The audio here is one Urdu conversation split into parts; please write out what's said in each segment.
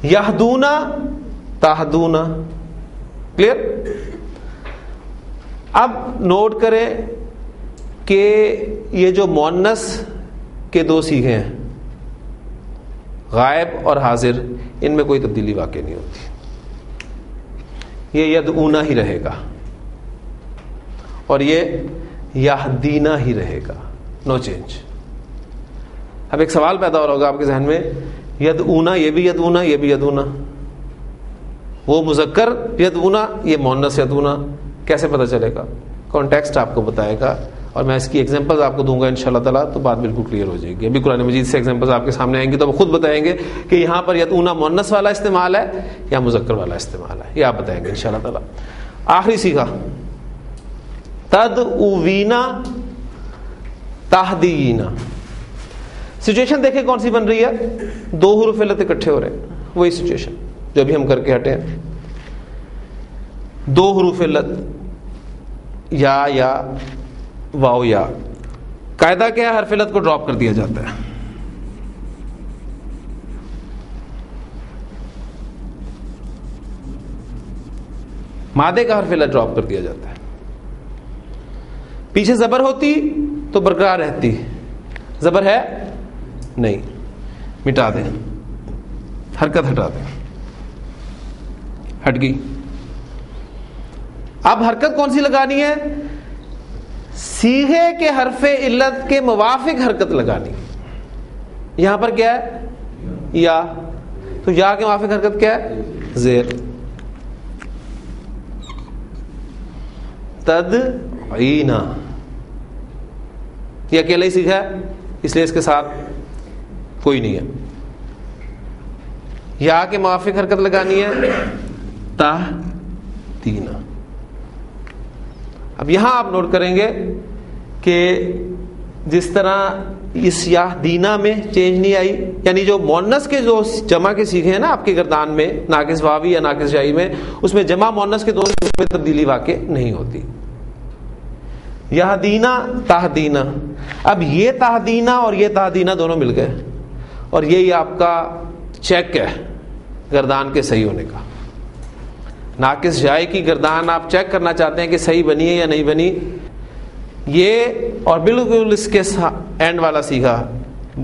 یہدونا تہدونا. کلیئر؟ اب نوٹ کریں کہ یہ جو مؤنث کے دو صیغے ہیں غائب اور حاضر، ان میں کوئی تبدیلی واقع نہیں ہوتی. یہ یدعونا ہی رہے گا اور یہ یہدینا ہی رہے گا، نو چینج. اب ایک سوال پیدا ہو رہا ہوگا آپ کے ذہن میں، یدعونا یہ بھی یدعونا یہ بھی یدعونا، وہ مذکر یدعونا یہ مؤنث یدعونا، کیسے پتہ چلے گا؟ کانٹیکسٹ آپ کو بتائے گا اور میں اس کی ایگزامپلز آپ کو دوں گا انشاءاللہ تعالیٰ، تو بات بالکل کلیئر ہو جائے گی. ابھی قرآن مجید سے ایگزامپلز آپ کے سامنے آئیں گی تو وہ خود بتائیں گے کہ یہاں پر یدعونا مؤنث والا استعمال ہے یا مذکر والا استعمال ہے، یہ آپ بتائیں گے انشاءاللہ تعالیٰ. آخری صیغہ تدعوینا تہدینا. سچویشن دیکھیں کون سی بن رہی ہے، دو حروف علت اکٹھے ہو رہے ہیں، وہی سچویشن جو ابھی ہم کر کے ہٹے ہیں. دو حروف علت یا واو یا، قاعدہ کیا ہے؟ حرف علت کو ڈراپ کر دیا جاتا ہے. مادے کا حرف علت ڈراپ کر دیا جاتا ہے. پیچھے زبر ہوتی تو برقرار رہتی، زبر ہے نہیں، مٹا دیں، حرکت ہٹا دیں، ہٹ گئی. اب حرکت کون سی لگانی ہے؟ صیغے کے حرف علت کے موافق حرکت لگانی. یہاں پر کیا ہے؟ یا. تو یا کے موافق حرکت کیا ہے؟ زیر. تدعینا یہ اکیلا ہی صیغہ ہے اس لیے اس کے ساتھ کوئی نہیں ہے. یا کے موافق حرکت لگانی ہے تہدینا. اب یہاں آپ نوٹ کریں گے کہ جس طرح اس یہدینا میں چینج نہیں آئی، یعنی جو مؤنث کے جو جمع کے صیغے ہیں نا آپ کے گردان میں، ناقص واوی یا ناقص جائی میں، اس میں جمع مؤنث کے دونوں میں تبدیلی واقع نہیں ہوتی. یہدینا تہدینا. اب یہ تہدینا اور یہ تہدینا دونوں مل گئے اور یہی آپ کا چیک ہے گردان کے صحیح ہونے کا. ناقص جائے کی گردان آپ چیک کرنا چاہتے ہیں کہ صحیح بنی ہے یا نہیں بنی، یہ اور بالکل اس کے اینڈ والا صیغہ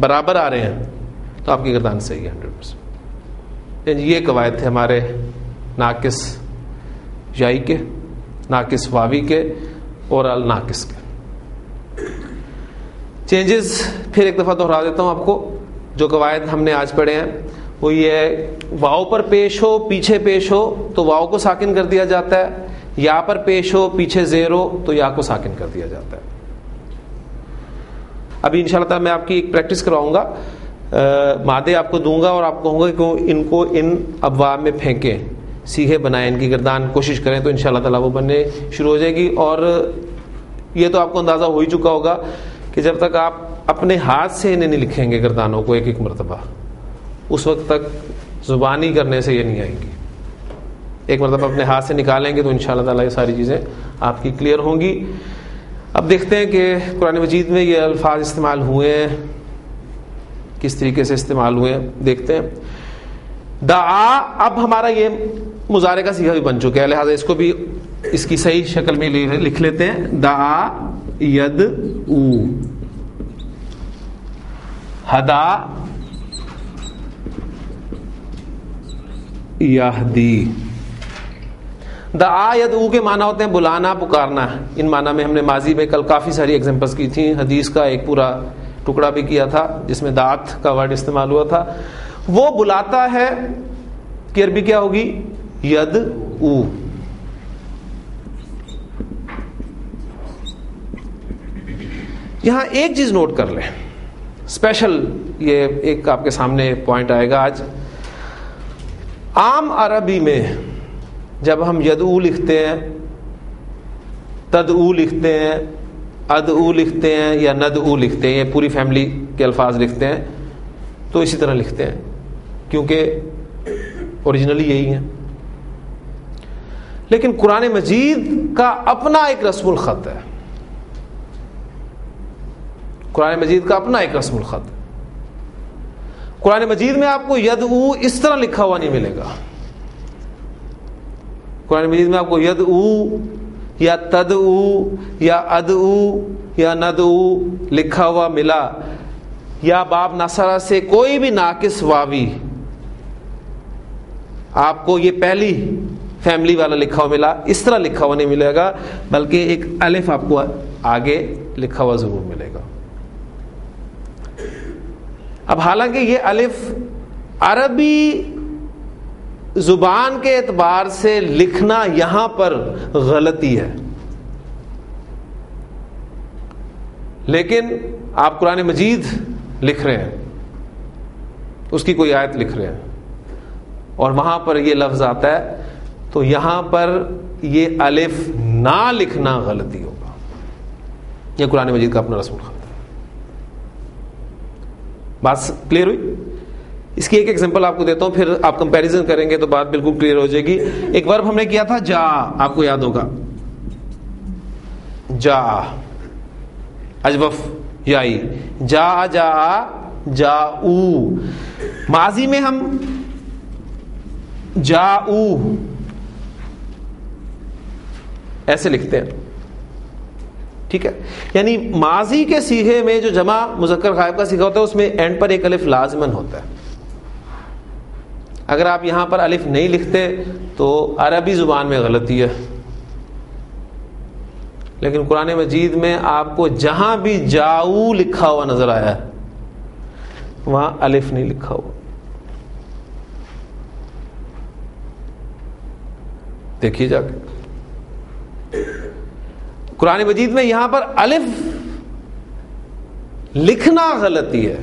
برابر آ رہے ہیں تو آپ کی گردان صحیح ہے 100%. یہ قواعد تھے ہمارے ناقص جائی کے، ناقص واوی کے اور الناقص کے. چینجز پھر ایک دفعہ دوہرا دیتا ہوں آپ کو. جو قواعد ہم نے آج پڑھے ہیں وہ یہ ہے، واؤ پر پیش ہو پیچھے پیش ہو تو واؤ کو ساکن کر دیا جاتا ہے، یا پر پیش ہو پیچھے زیر ہو تو یا کو ساکن کر دیا جاتا ہے. ابھی انشاءاللہ تعالی میں آپ کی ایک پریکٹس کرواؤں گا، مادے آپ کو دوں گا اور آپ کہوں گا کہ ان کو ان ابواب میں پھینکیں، سیغے بنائیں، ان کی گردان کوشش کریں تو انشاءاللہ تعالی وہ بننے شروع ہو جائے گی. اور یہ تو آپ کو اندازہ ہو ہی چکا ہوگا کہ جب تک آپ اپنے ہاتھ سے انہیں نہیں لکھیں گے گردانوں کو ایک ایک مرتبہ، اس وقت تک زبانی کرنے سے یہ نہیں آئیں گی. ایک مرتبہ اپنے ہاتھ سے نکالیں گے تو انشاءاللہ تعالی یہ ساری چیزیں آپ کی کلیئر ہوں گی. اب دیکھتے ہیں کہ قرآن مجید میں یہ الفاظ استعمال ہوئے ہیں کس طریقے سے استعمال ہوئے ہیں، دیکھتے ہیں. دعا، اب ہمارا یہ مضارع کا صیغہ بھی بن چکا ہے، لہٰذا اس کو بھی اس کی صحیح شکل میں لکھ لیتے ہیں. دعا یدعو، ہدا یہدی. دعا یدعو کے معنی ہوتے ہیں بلانا، پکارنا. ان معنی میں ہم نے ماضی میں کل کافی ساری ایگزامپلس کی تھیں، حدیث کا ایک پورا ٹکڑا بھی کیا تھا جس میں دعت کا ورڈ استعمال ہوا تھا. وہ بلاتا ہے کہ عربی کیا ہوگی؟ یدعو. یہاں ایک چیز نوٹ کر لیں اسپیشل، یہ ایک آپ کے سامنے پوائنٹ آئے گا آج. عام عربی میں جب ہم یدعو لکھتے ہیں، تدعو لکھتے ہیں، ادعو لکھتے ہیں یا ندعو لکھتے ہیں، یہ پوری فیملی کے الفاظ لکھتے ہیں تو اسی طرح لکھتے ہیں کیونکہ اوریجنلی یہی ہیں. لیکن قرآن مجید کا اپنا ایک رسم الخط ہے، قرآن مجید کا اپنا ایک رسم الخط. قرآن مجید میں آپ کو یدعو اس طرح لکھا ہوا نہیں ملے گا. قرآن مجید میں آپ کو یدعو یا تدعو یا ادعو یا ندعو لکھا ہوا ملا, یا باب نصرہ سے کوئی بھی ناقص واوی آپ کو یہ پہلی فیملی والا لکھا ہوا ملا, اس طرح لکھا ہوا نہیں ملے گا, بلکہ ایک الف آپ کو آگے لکھا ہوا ضرور ملے گا. اب حالانکہ یہ الف عربی زبان کے اعتبار سے لکھنا یہاں پر غلطی ہے, لیکن آپ قرآن مجید لکھ رہے ہیں, اس کی کوئی آیت لکھ رہے ہیں اور وہاں پر یہ لفظ آتا ہے, تو یہاں پر یہ الف نہ لکھنا غلطی ہوگا. یہ قرآن مجید کا اپنا رسم الخط ہے. بات کلیئر ہوئی؟ اس کی ایک ایگزامپل آپ کو دیتا ہوں, پھر آپ کمپیریزن کریں گے تو بات بالکل کلیئر ہو جائے گی. ایک ورب ہم نے کیا تھا جا, آپ کو یاد ہوگا, جا اجوف یائی, جا جا جاؤ. ماضی میں ہم جاؤ ایسے لکھتے ہیں, ٹھیک ہے, یعنی ماضی کے صیغے میں جو جمع مذکر غائب کا صیغہ ہوتا ہے اس میں اینڈ پر ایک الف لازمن ہوتا ہے. اگر آپ یہاں پر الف نہیں لکھتے تو عربی زبان میں غلطی ہے, لیکن قرآن مجید میں آپ کو جہاں بھی جاؤ لکھا ہوا نظر آیا ہے وہاں الف نہیں لکھا ہوا. دیکھیے جا کے قرآن مجید میں یہاں پر الف لکھنا غلطی ہے,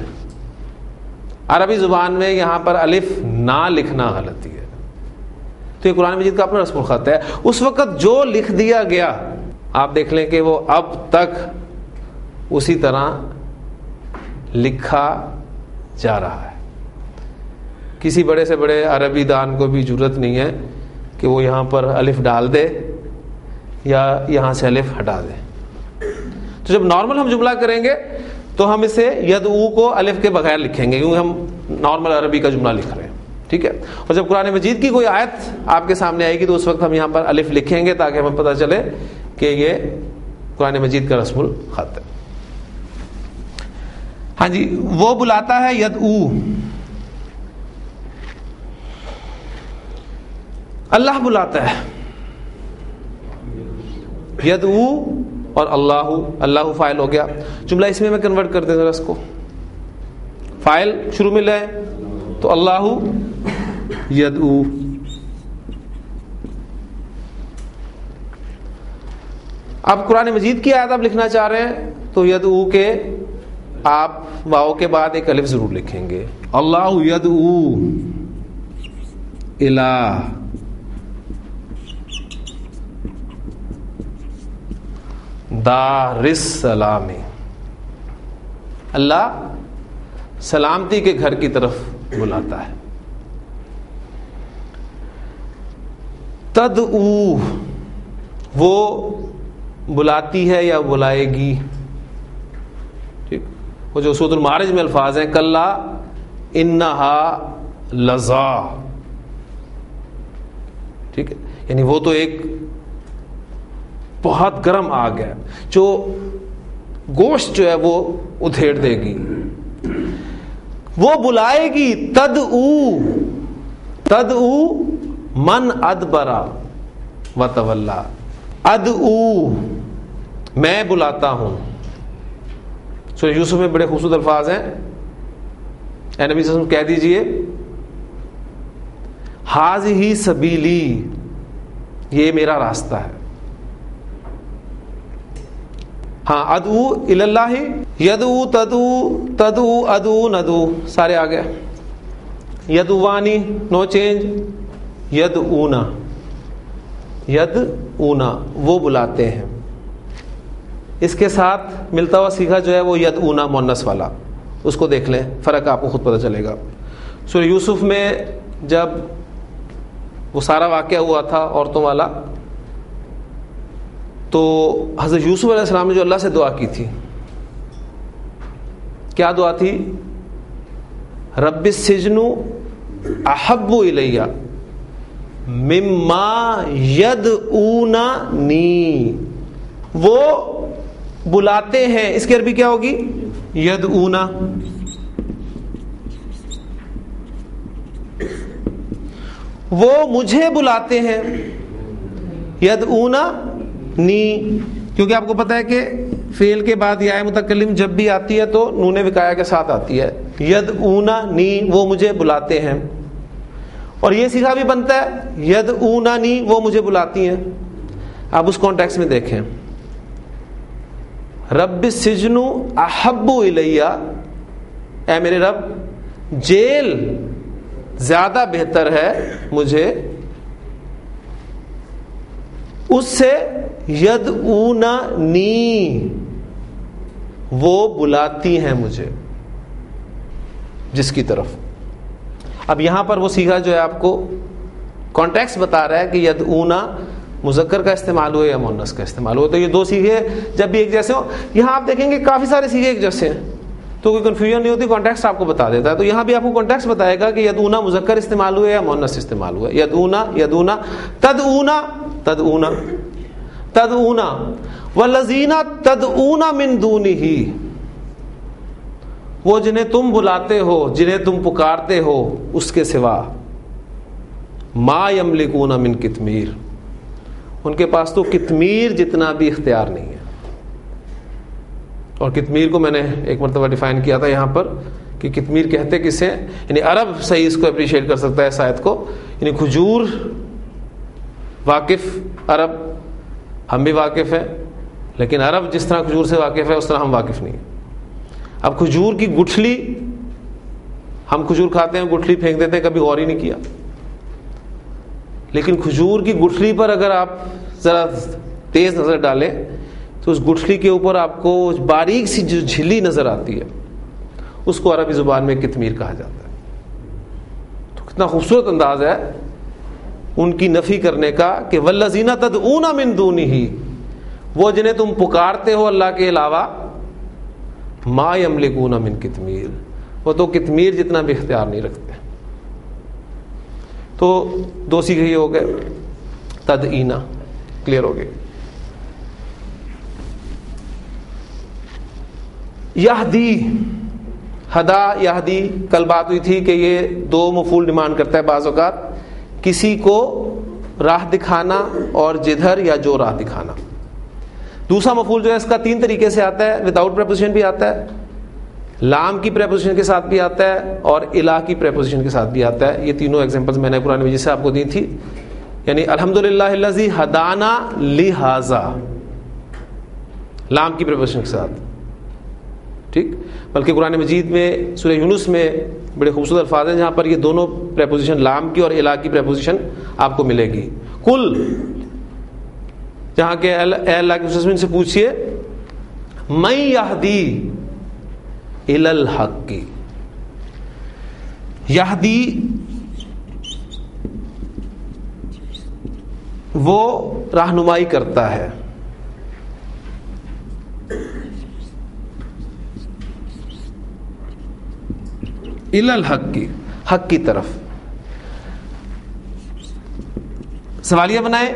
عربی زبان میں یہاں پر الف نہ لکھنا غلطی ہے. تو یہ قرآن مجید کا اپنا رسم الخط ہے. اس وقت جو لکھ دیا گیا آپ دیکھ لیں کہ وہ اب تک اسی طرح لکھا جا رہا ہے. کسی بڑے سے بڑے عربی دان کو بھی جرت نہیں ہے کہ وہ یہاں پر الف ڈال دے یا یہاں سے الف ہٹا دے. تو جب نارمل ہم جملہ کریں گے تو ہم اسے یدعو کو الف کے بغیر لکھیں گے, کیونکہ ہم نارمل عربی کا جملہ لکھ رہے ہیں, ٹھیک ہے. اور جب قرآن مجید کی کوئی آیت آپ کے سامنے آئے گی تو اس وقت ہم یہاں پر الف لکھیں گے تاکہ ہمیں پتہ چلے کہ یہ قرآن مجید کا رسم الخط ہے. ہاں جی, وہ بلاتا ہے یدعو, اللہ بلاتا ہے. یدعو اور اللہ, اللہ فاعل ہو گیا. جملہ اس میں کنورٹ کر دیں ذرا اس کو, فاعل شروع میں لائیں تو اللہ یدعو. اب قرآن مجید کی آیت آپ لکھنا چاہ رہے ہیں تو یدعو کے آپ واو کے بعد ایک الف ضرور لکھیں گے. اللہ یدعو الی دار السلام, اللہ سلامتی کے گھر کی طرف بلاتا ہے. تدعو وہ بلاتی ہے یا بلائے گی, ٹھیک. وہ جو سورۃ المعارج میں الفاظ ہیں کلا انہا لظا, ٹھیک ہے, یعنی وہ تو ایک بہت گرم آگ ہے جو گوشت جو ہے وہ ادھیڑ دے گی. وہ بلائے گی تدعو, تدعو من ادبرا وتولا, ادعو میں بلاتا ہوں. سورہ یوسف میں بڑے خوبصورت الفاظ ہیں, اے نبی صلی اللہ علیہ وسلم کہہ دیجئے ہاذہ سبیلی, یہ میرا راستہ ہے. ہاں ادعو الی اللہ, یدعو تدعو تدعو ادعو ندعو سارے آ گئے. یدعوانی نو چینج, یدعونا یدعونا وہ بلاتے ہیں. اس کے ساتھ ملتا ہوا صیغہ جو ہے وہ یدعونا مؤنث والا, اس کو دیکھ لیں, فرق آپ کو خود پتہ چلے گا. سورہ یوسف میں جب وہ سارا واقعہ ہوا تھا عورتوں والا, تو حضرت یوسف علیہ السلام نے جو اللہ سے دعا کی تھی, کیا دعا تھی؟ رب السجن احب الی مما یدعوننی، وہ بلاتے ہیں، اس کی عربی کیا ہوگی؟ یدعونا. وہ مجھے بلاتے ہیں، یدعوننی، کیونکہ آپ کو پتا ہے کہ فعل کے بعد یا متکلم جب بھی آتی ہے تو نون وقایہ کے ساتھ آتی ہے. یدعوننی، وہ مجھے بلاتے ہیں. اور یہ صیغہ بھی بنتا ہے یدعوننی، وہ مجھے بلاتی ہیں. آپ اس کانٹیکس میں دیکھیں، رب السجن احب الی، اے میرے رب جیل زیادہ بہتر ہے مجھے اس سے، یدعوننی، وہ بلاتی ہیں مجھے، جس کی طرف. اب یہاں پر وہ صیغہ جو ہے آپ کو کانٹیکس بتا رہا ہے کہ یدعونا مذکر کا استعمال ہوا یا مؤنث کا استعمال ہوا. تو یہ دو صیغے جب بھی ایک جیسے ہوں، یہاں آپ دیکھیں گے کافی سارے صیغے ایک جیسے ہیں تو کوئی کنفیوژن نہیں ہوتی، کانٹیکسٹ آپ کو بتا دیتا ہے. تو یہاں بھی آپ کو کانٹیکسٹ بتائے گا کہ یدعونا مذکر استعمال ہوا یا مؤنث استعمال ہوا. یدعونا، یدعونا، تدعونا، تدعونا، تدعونا، والذین تدعون من دونہ، وہ جنہیں تم بلاتے ہو، جنہیں تم پکارتے ہو اس کے سوا، ما یملکون من قطمیر، ان کے پاس تو قطمیر جتنا بھی اختیار نہیں ہے. اور قطمیر کو میں نے ایک مرتبہ ڈیفائن کیا تھا یہاں پر کہ قطمیر کہتے کسے، یعنی عرب صحیح اس کو اپریشیٹ کر سکتا ہے اس آیت کو، یعنی کھجور واقف عرب، ہم بھی واقف ہیں، لیکن عرب جس طرح کھجور سے واقف ہے اس طرح ہم واقف نہیں ہیں. اب کھجور کی گٹھلی، ہم کھجور کھاتے ہیں گٹھلی پھینک دیتے ہیں، کبھی غور ہی نہیں کیا. لیکن کھجور کی گٹھلی پر اگر آپ ذرا تیز نظر ڈالیں تو اس گٹھلی کے اوپر آپ کو باریک سی جو جھلی نظر آتی ہے اس کو عربی زبان میں قطمیر کہا جاتا ہے. تو کتنا خوبصورت انداز ہے ان کی نفی کرنے کا کہ والذین تدعون من دونہ، وہ جنہیں تم پکارتے ہو اللہ کے علاوہ، ما یملکون من قطمیر، وہ تو قطمیر جتنا بھی اختیار نہیں رکھتے. تو دو صیغے ہی ہو گئے، تدعینا، کلیئر ہو گئے. یہدی، ہدا یہدی، کل بات ہوئی تھی کہ یہ دو مفعول ڈیمانڈ کرتا ہے بعض اوقات، کسی کو راہ دکھانا اور جدھر یا جو راہ دکھانا. دوسرا مفعول جو ہے اس کا تین طریقے سے آتا ہے، وداؤٹ پریپوزیشن بھی آتا ہے، لام کی پریپوزیشن کے ساتھ بھی آتا ہے، اور الہ کی پریپوزیشن کے ساتھ بھی آتا ہے. یہ تینوں ایگزامپلز میں نے قرآن مجید سے آپ کو دی تھی. یعنی الحمدللہ الذی ہدانا لہذا، لام کی پریپوزیشن کے ساتھ، ٹھیک. بلکہ قرآن مجید میں سورہ یونس میں بڑے خوبصورت الفاظ ہیں جہاں پر یہ دونوں پریپوزیشن، لام کی اور الہ کی پریپوزیشن آپ کو ملے گی. کل، جہاں کہ اے اللہ کے رسول سے پوچھئے، من یہدی الی الحق، یہدی وہ رہنمائی کرتا ہے، الی الحق کی، حق کی طرف. سوالیہ بنائے،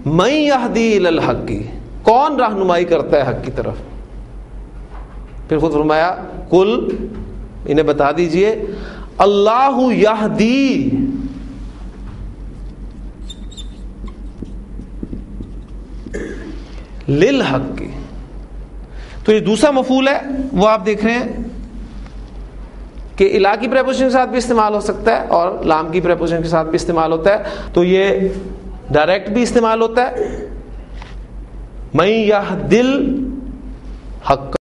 من یہدی الی الحق کی، کون رہنمائی کرتا ہے حق کی طرف. پھر خود فرمایا کل، انہیں بتا دیجئے، اللہ یہدی للحق کی. تو یہ دوسرا مفعول ہے وہ آپ دیکھ رہے ہیں کہ الہ کی پریپوزیشن کے ساتھ بھی استعمال ہو سکتا ہے اور لام کی پریپوزیشن کے ساتھ بھی استعمال ہوتا ہے. تو یہ ڈائریکٹ بھی استعمال ہوتا ہے، من یہدی الحق.